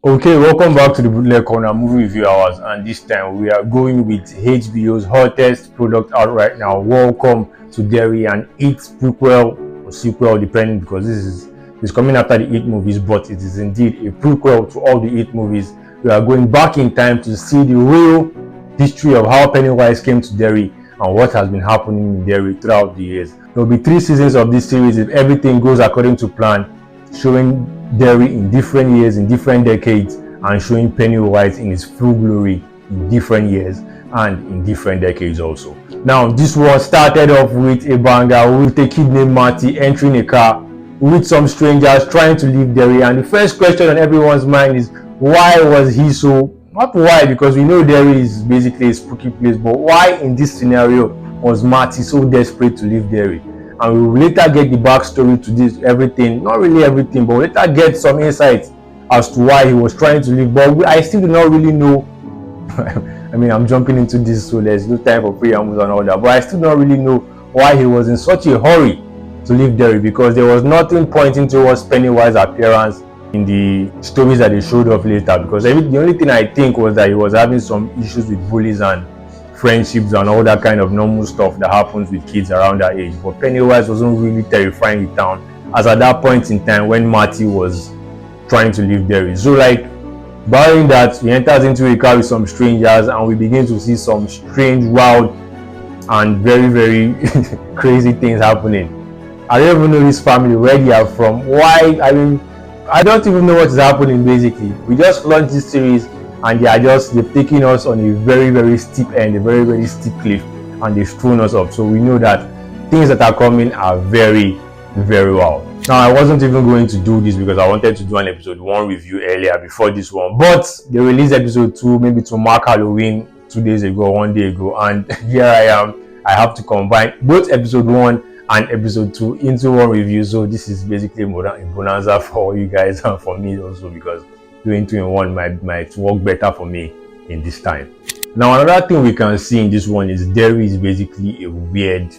Okay, welcome back to the Bootleg Corner Movie Review Hours, and this time we are going with HBO's hottest product out right now. Welcome to Derry, and its prequel or sequel, depending, because this is coming after the 8 movies, but it is indeed a prequel to all the 8 movies. We are going back in time to see the real history of how Pennywise came to Derry and what has been happening in Derry throughout the years. There will be 3 seasons of this series if everything goes according to plan, showing Derry in different years, in different decades, and showing Pennywise in his full glory in different years and in different decades also. Now, this one started off with a banger with a kid named Marty entering a car with some strangers trying to leave Derry, and the first question on everyone's mind is, why was he so, not why, because we know Derry is basically a spooky place, but why in this scenario was Marty so desperate to leave Derry? And we will later get the backstory to this, everything, not really everything, but we'll later get some insights as to why he was trying to leave. But I still do not really know. I mean, I'm jumping into this, so there's no time for preambles and all that, but I still don't really know why he was in such a hurry to leave Derry, because there was nothing pointing towards Pennywise's appearance in the stories that they showed off later, because the only thing I think was that he was having some issues with bullies and friendships and all that kind of normal stuff that happens with kids around that age. But Pennywise wasn't really terrifying the town as at that point in time when Marty was trying to leave Derry. So like, barring that, he enters into a car with some strangers and we begin to see some strange, wild and very, very crazy things happening. I don't even know this family, where they are from, why. I mean, I don't even know what is happening basically. We just launched this series and they've taken us on a very, very steep end, a very, very steep cliff, and they've thrown us up. So we know that things that are coming are very, very wild. Now, I wasn't even going to do this because I wanted to do an episode 1 review earlier before this one, but they released episode 2 maybe to mark Halloween 2 days ago, 1 day ago, and here I am. I have to combine both episode 1 and episode 2 into one review. So this is basically a bonanza for you guys and for me also, because doing 2 in 1 might work better for me in this time. Now, another thing we can see in this one is Derry is basically a weird,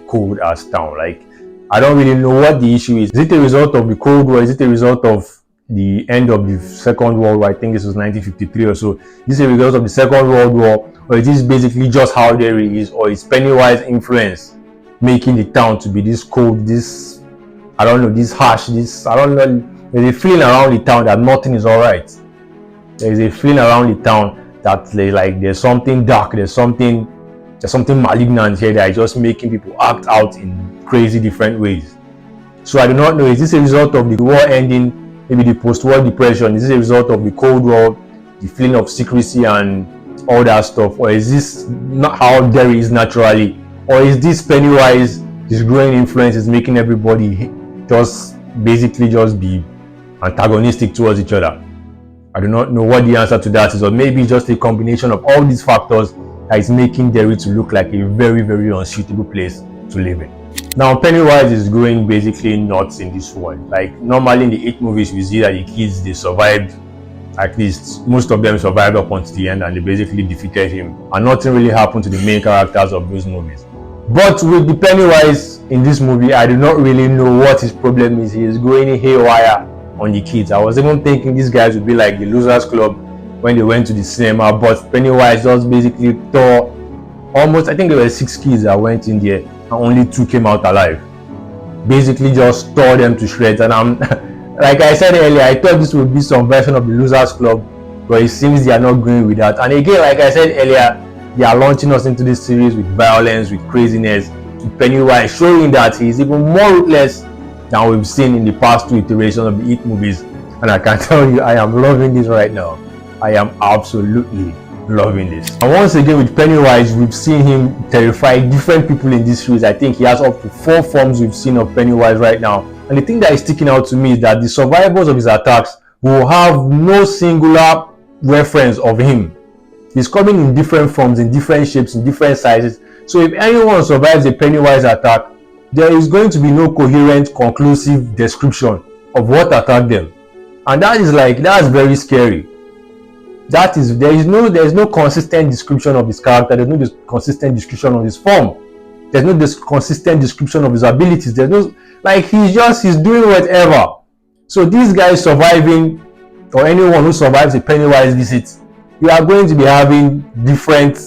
cold ass town. Like, I don't really know what the issue is. Is it a result of the Cold War? Is it a result of the end of the Second World War? I think this was 1953 or so. Is it a result of the Second World War? Or is this basically just how Derry is? Or is Pennywise influence making the town to be this cold, this, I don't know, this harsh, this, I don't know. There's a feeling around the town that nothing is alright. There's a feeling around the town that there's something dark, there's something malignant here that is just making people act out in crazy different ways. So I do not know, is this a result of the war ending, maybe the post-war depression? Is this a result of the Cold War, the feeling of secrecy and all that stuff? Or is this not how Derry is naturally? Or is this Pennywise, his growing influence is making everybody just basically just be antagonistic towards each other? I do not know what the answer to that is, or maybe just a combination of all these factors that is making Derry to look like a very, very unsuitable place to live in. Now, Pennywise is going basically nuts in this one. Like, normally in the 8 movies we see that the kids, they survived, at least most of them survived up until the end, and they basically defeated him, and nothing really happened to the main characters of those movies. But with the Pennywise in this movie, I do not really know what his problem is. He is going haywire on the kids. I was even thinking these guys would be like the Losers Club when they went to the cinema, but Pennywise just basically tore almost, I think there were 6 kids that went in there and only 2 came out alive. Basically just tore them to shreds. And I'm like I said earlier, I thought this would be some version of the Losers Club, but it seems they are not going with that. And again, like I said earlier, they are launching us into this series with violence, with craziness, with Pennywise showing that he is even more ruthless than we've seen in the past 2 iterations of the 8 movies. And I can tell you, I am loving this right now. I am absolutely loving this. And once again with Pennywise, we've seen him terrify different people in this series. I think he has up to 4 forms we've seen of Pennywise right now. And the thing that is sticking out to me is that the survivors of his attacks will have no singular reference of him. He's coming in different forms, in different shapes, in different sizes. So if anyone survives a Pennywise attack, there is going to be no coherent, conclusive description of what attacked them. And that's very scary. There is no consistent description of his character. There's no consistent description of his form. There's no consistent description of his abilities. There's no, like, he's doing whatever. So these guys surviving or anyone who survives a Pennywise visit, you are going to be having different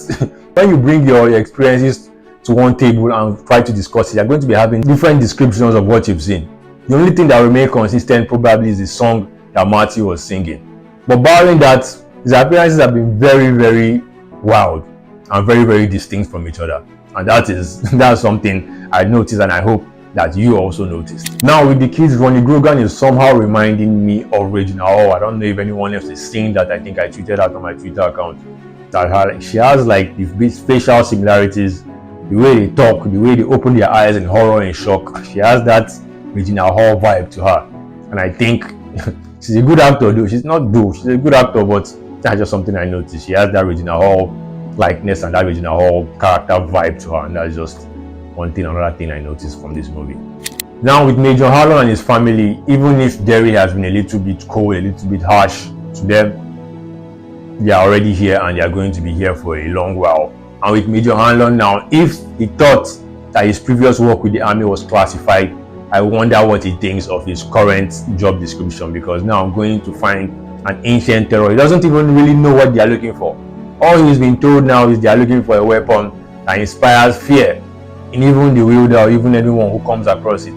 when you bring your experiences to one table and try to discuss it, you're going to be having different descriptions of what you've seen. The only thing that will remain consistent probably is the song that Matthew was singing. But barring that, his appearances have been very, very wild and very, very distinct from each other. And that's something I noticed, and I hope that you also noticed. Now with the kids, Ronnie Grogan is somehow reminding me of Regina Hall. I don't know if anyone else is seeing that. I think I tweeted out on my Twitter account that she has like the facial similarities, the way they talk, the way they open their eyes in horror and shock. She has that Regina Hall vibe to her, and I think she's a good actor. Though she's a good actor, but that's just something I noticed. She has that Regina Hall likeness and that Regina Hall character vibe to her, and that's just another thing I noticed from this movie. Now with Major Harlan and his family, even if Derry has been a little bit cold, a little bit harsh to them, they are already here and they are going to be here for a long while. And with Major Harlan now, if he thought that his previous work with the army was classified, I wonder what he thinks of his current job description, because now I'm going to find an ancient terror. He doesn't even really know what they are looking for. All he's been told now is they are looking for a weapon that inspires fear in even the wielder or even anyone who comes across it.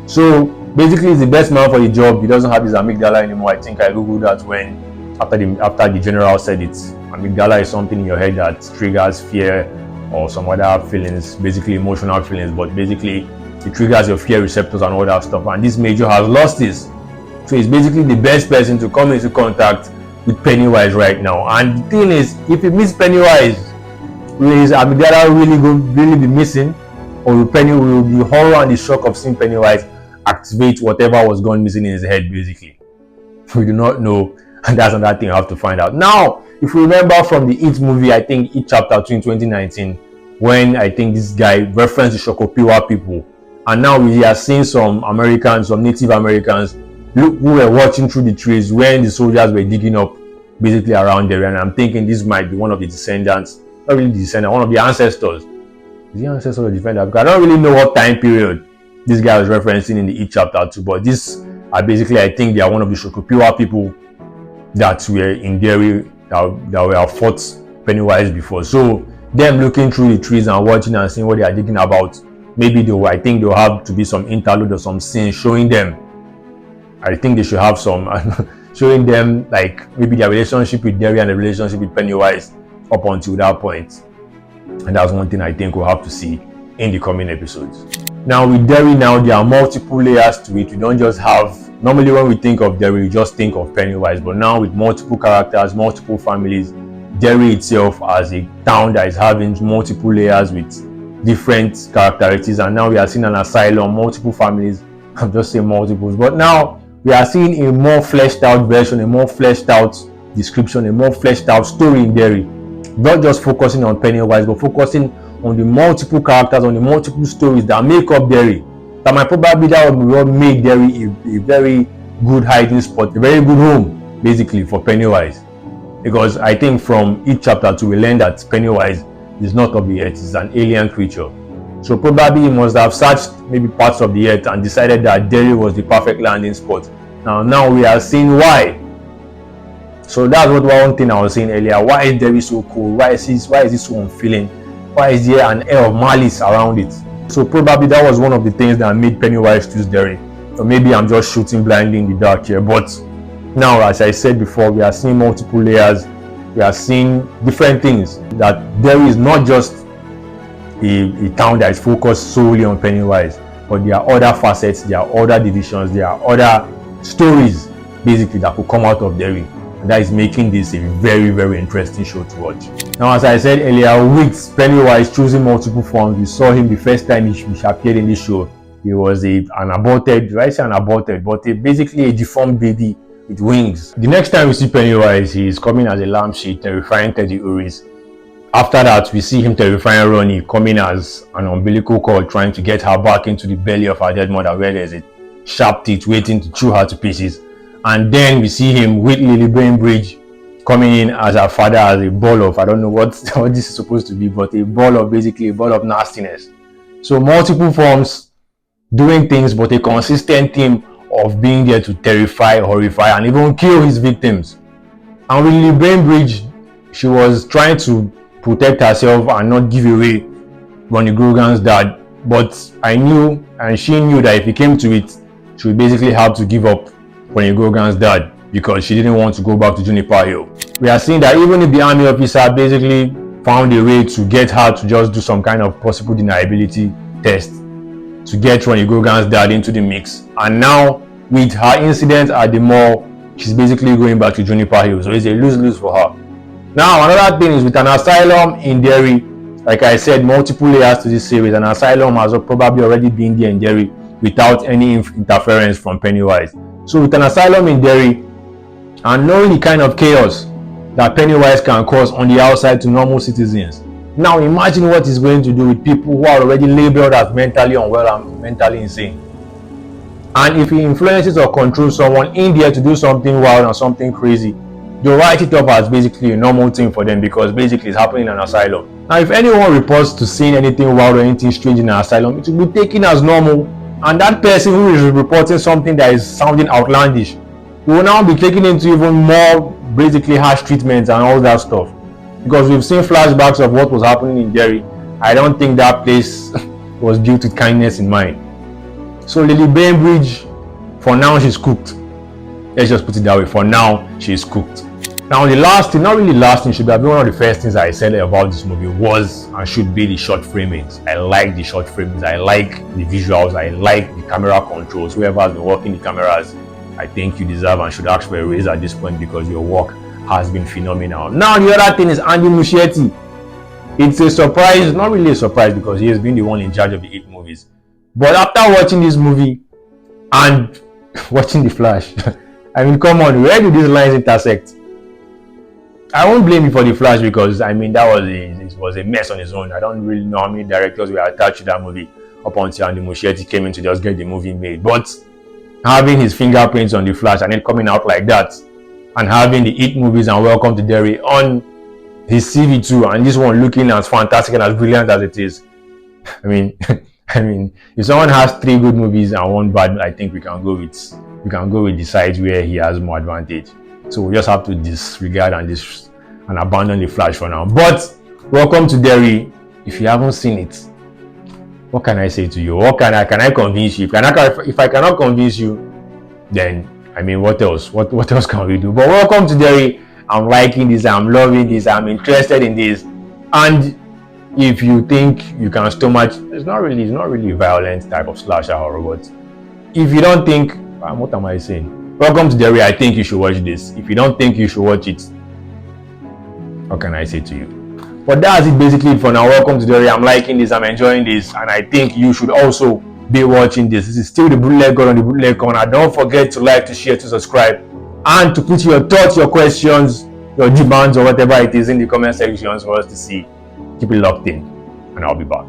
So basically he's the best man for the job. He doesn't have his amygdala anymore. I think I googled that when after the general said it. Amygdala is something in your head that triggers fear or some other feelings, basically emotional feelings, but basically it triggers your fear receptors and all that stuff. And this Major has lost this. So he's basically the best person to come into contact with Pennywise right now. And the thing is, if he meets Pennywise, will his amygdala really be missing? Or will the horror and the shock of seeing Pennywise activate whatever was gone missing in his head, basically? We do not know, and that's another thing I have to find out. Now, if you remember from the It movie, I think It Chapter 2 in 2019, when I think this guy referenced the Shokopiwa people, and now we are seeing some Native Americans who were watching through the trees when the soldiers were digging up basically around there, and I'm thinking this might be one of the descendants, not really the descendant, one of the ancestors. Is the ancestor or defender? Because I don't really know what time period this guy was referencing in the It Chapter 2, but these are basically, I think they are one of the Shokopiwa people that were in Derry that were fought Pennywise before. So them looking through the trees and watching and seeing what they are digging about, maybe I think there'll have to be some interlude or some scene showing them. I think they should have some showing them like maybe their relationship with Derry and the relationship with Pennywise up until that point. And that's one thing I think we'll have to see in the coming episodes. Now with Derry, there are multiple layers to it. We don't just have, normally when we think of Derry, we just think of Pennywise, but now with multiple characters, multiple families, Derry itself as a town that is having multiple layers with different characteristics. And now we are seeing an asylum, multiple families. I'm just saying multiples, but now we are seeing a more fleshed out version, a more fleshed out description, a more fleshed out story in Derry. Not just focusing on Pennywise, but focusing on the multiple characters, on the multiple stories that make up Derry. That might probably that would be what made Derry a very good hiding spot, a very good home, basically, for Pennywise. Because I think from each chapter 2 we learn that Pennywise is not of the earth, it's an alien creature. So probably he must have searched maybe parts of the earth and decided that Derry was the perfect landing spot. Now we are seeing why. So that's one thing I was saying earlier. Why is Derry so cool? Why is this so unfeeling? Why is there an air of malice around it? So probably that was one of the things that made Pennywise choose Derry. Or maybe I'm just shooting blindly in the dark here. But now, as I said before, we are seeing multiple layers. We are seeing different things. That Derry is not just a town that is focused solely on Pennywise, but there are other facets, there are other divisions, there are other stories basically that could come out of Derry. And that is making this a very, very interesting show to watch. Now, as I said earlier, with Pennywise choosing multiple forms, we saw him the first time he appeared in this show. He was basically a deformed baby with wings. The next time we see Pennywise, he is coming as a lampshade, terrifying Teddy Uris. After that, we see him terrifying Ronnie, coming as an umbilical cord, trying to get her back into the belly of her dead mother, where there's a sharp teeth waiting to chew her to pieces. And then we see him with Lily Bainbridge coming in as her father, as a ball of, I don't know what this is supposed to be, but basically a ball of nastiness. So multiple forms, doing things, but a consistent theme of being there to terrify, horrify, and even kill his victims. And with Lily Bainbridge, she was trying to protect herself and not give away Ronnie Grogan's dad. But I knew, and she knew, that if it came to it, she would basically have to give up Ronnie Grogan's dad because she didn't want to go back to Juniper Hill. We are seeing that even if the army officer basically found a way to get her to just do some kind of possible deniability test to get Ronnie Grogan's dad into the mix, and now with her incident at the mall, she's basically going back to Juniper Hill. So it's a lose-lose for her. Now, another thing is with an asylum in Derry, like I said, multiple layers to this series. An asylum has probably already been there in Derry without any interference from Pennywise. So with an asylum in Derry, and knowing the kind of chaos that Pennywise can cause on the outside to normal citizens, now imagine what he's going to do with people who are already labeled as mentally unwell and mentally insane. And if he influences or controls someone in there to do something wild and something crazy, they'll write it up as basically a normal thing for them because basically it's happening in an asylum. Now, if anyone reports to seeing anything wild or anything strange in an asylum, it will be taken as normal, and that person who is reporting something that is sounding outlandish will now be taken into even more basically harsh treatments and all that stuff, because we've seen flashbacks of what was happening in Derry. I don't think that place was built with kindness in mind. So Lily Bainbridge, for now, she's cooked. Let's just put it that way. For now, she's cooked. Now, the last thing, not really last thing, should be one of the first things I said about this movie was and should be the short framings. I like the short framings. I like the visuals. I like the camera controls. Whoever has been working the cameras, I think you deserve and should ask for a raise at this point because your work has been phenomenal. Now, the other thing is Andy Muschietti. It's a surprise, not really a surprise because he has been the one in charge of the 8 movies. But after watching this movie and watching The Flash, I mean, come on, where do these lines intersect? I won't blame you for The Flash because, I mean, it was a mess on its own. I don't really know how many directors were attached to that movie up until Andy Muschietti came in to just get the movie made. But having his fingerprints on The Flash and it coming out like that, and having the 8 movies and Welcome to Derry on his CV too, and this one looking as fantastic and as brilliant as it is, I mean, if someone has 3 good movies and 1 bad, I think we can go with the sides where he has more advantage. So we just have to disregard and abandon The Flash for now. But Welcome to Derry, if you haven't seen it, what can I say to you? Can I convince you? If I cannot convince you, then I mean, what else? What else can we do? But Welcome to Derry, I'm liking this, I'm loving this, I'm interested in this. And if you think you can stomach, it's not really violent type of slasher horror, but if you don't think, what am I saying? Welcome to Derry, I think you should watch this. If you don't think you should watch it, what can I say to you? But that's it basically for now. Welcome to Derry, I'm liking this, I'm enjoying this, and I think you should also be watching this. This is still the Bootleg God on the Bootleg Corner. Don't forget to like, to share, to subscribe, and to put your thoughts, your questions, your demands, or whatever it is in the comment sections for us to see. Keep it locked in, and I'll be back.